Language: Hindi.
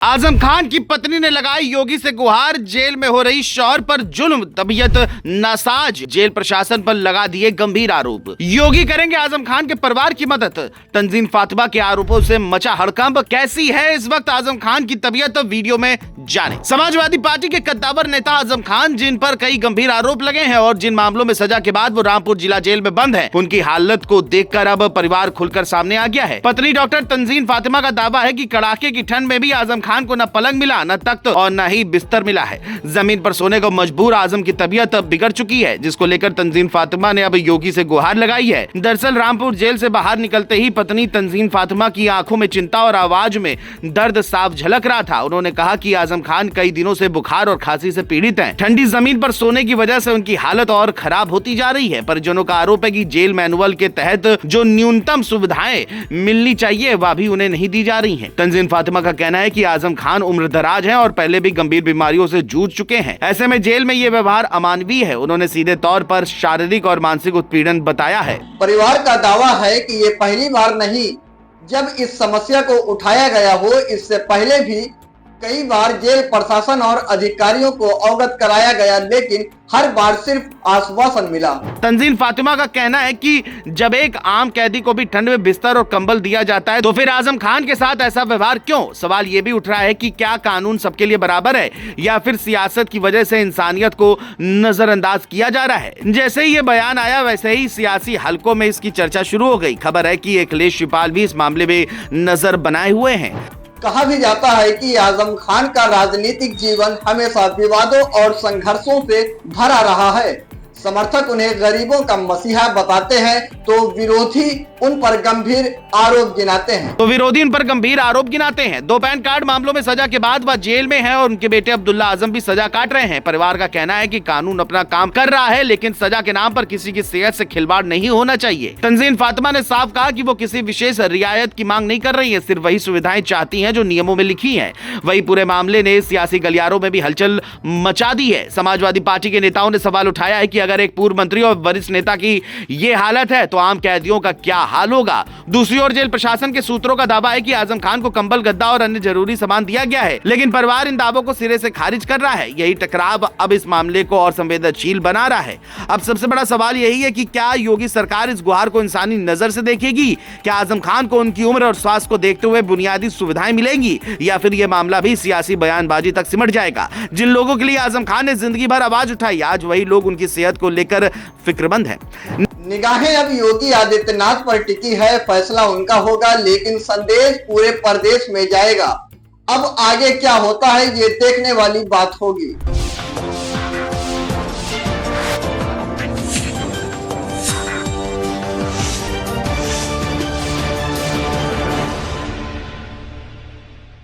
आजम खान की पत्नी ने लगाई योगी से गुहार, जेल में हो रही शौहर पर जुल्म, तबीयत नासाज, जेल प्रशासन पर लगा दिए गंभीर आरोप। योगी करेंगे आजम खान के परिवार की मदद, तंजीन फातिमा के आरोपों से मचा हड़कंप। कैसी है इस वक्त आजम खान की तबीयत, वीडियो में जाने। समाजवादी पार्टी के कद्दावर नेता आजम खान, जिन पर कई गंभीर आरोप लगे हैं और जिन मामलों में सजा के बाद वो रामपुर जिला जेल में बंद है, उनकी हालत को देखकर अब परिवार खुलकर सामने आ गया है। पत्नी डॉक्टर तंजीन फातिमा का दावा है कि कड़ाके की ठंड में भी आजम खान को न पलंग मिला, न तख्त और न ही बिस्तर मिला है। जमीन पर सोने को मजबूर आजम की तबीयत अब बिगड़ चुकी है, जिसको लेकर तंजीन फातिमा ने अब योगी से गुहार लगाई है। दरअसल रामपुर जेल से बाहर निकलते ही पत्नी तंजीन फातिमा की आंखों में चिंता और आवाज में दर्द साफ झलक रहा था। उन्होंने कहा कि आजम खान कई दिनों से बुखार और खांसी से पीड़ित हैं। ठंडी जमीन पर सोने की वजह से उनकी हालत और खराब होती जा रही है। परिजनों का आरोप है कि जेल मैनुअल के तहत जो न्यूनतम सुविधाएं मिलनी चाहिए वह भी उन्हें नहीं दी जा रही हैं। तंजीन फातिमा का कहना है कि आजम खान उम्रदराज हैं और पहले भी गंभीर बीमारियों से जूझ चुके हैं। ऐसे में जेल में ये व्यवहार अमानवीय है। उन्होंने सीधे तौर पर शारीरिक और मानसिक उत्पीड़न बताया है। परिवार का दावा है कि ये पहली बार नहीं, जब इस समस्या को उठाया गया हो, इससे पहले भी कई बार जेल प्रशासन और अधिकारियों को अवगत कराया गया, लेकिन हर बार सिर्फ आश्वासन मिला। तंजीन फातिमा का कहना है कि जब एक आम कैदी को भी ठंड में बिस्तर और कंबल दिया जाता है तो फिर आजम खान के साथ ऐसा व्यवहार क्यों? सवाल ये भी उठ रहा है कि क्या कानून सबके लिए बराबर है या फिर सियासत की वजह से इंसानियत को नजरअंदाज किया जा रहा है। जैसे ही ये बयान आया वैसे ही सियासी हलकों में इसकी चर्चा शुरू हो गई। खबर है कि अखिलेश शिवपाल भी इस मामले में नजर बनाए हुए हैं। कहा भी जाता है कि आजम खान का राजनीतिक जीवन हमेशा विवादों और संघर्षों से भरा रहा है। समर्थक उन्हें गरीबों का मसीहा बताते हैं तो विरोधी उन पर गंभीर आरोप गिनाते हैं। 2 पैन कार्ड मामलों में सजा के बाद वह जेल में है और उनके बेटे अब्दुल्ला आजम भी सजा काट रहे हैं। परिवार का कहना है कि कानून अपना काम कर रहा है, लेकिन सजा के नाम पर किसी की सेहत से खिलवाड़ नहीं होना चाहिए। तंजीन फातिमा ने साफ कहा कि वो किसी विशेष रियायत की मांग नहीं कर रही है, सिर्फ वही सुविधाएं चाहती हैं जो नियमों में लिखी है। वही पूरे मामले ने सियासी गलियारों में भी हलचल मचा दी है। समाजवादी पार्टी के नेताओं ने सवाल उठाया है कि अगर एक पूर्व मंत्री और वरिष्ठ नेता की ये हालत है तो आम कैदियों का क्या हाल होगा। दूसरी ओर जेल प्रशासन के सूत्रों का दावा है कि आजम खान को कंबल, गद्दा और अन्य जरूरी सामान दिया गया है, लेकिन परिवार इन दावों को सिरे से खारिज कर रहा है। यही टकराव अब इस मामले को और संवेदनशील बना रहा है। अब सबसे बड़ा सवाल यही है कि क्या योगी सरकार इस गुहार को इंसानी नजर से देखेगी? क्या आजम खान को उनकी उम्र और स्वास्थ्य को देखते हुए बुनियादी सुविधाएं मिलेंगी, या फिर यह मामला भी सियासी बयानबाजी तक सिमट जाएगा? जिन लोगों के लिए आजम खान ने जिंदगी भर आवाज उठाई, आज वही लोग उनकी सेहत को लेकर फिक्रमंद है। निगाहें अब योगी आदित्यनाथ पर टिकी है। फैसला उनका होगा, लेकिन संदेश पूरे प्रदेश में जाएगा। अब आगे क्या होता है ये देखने वाली बात होगी।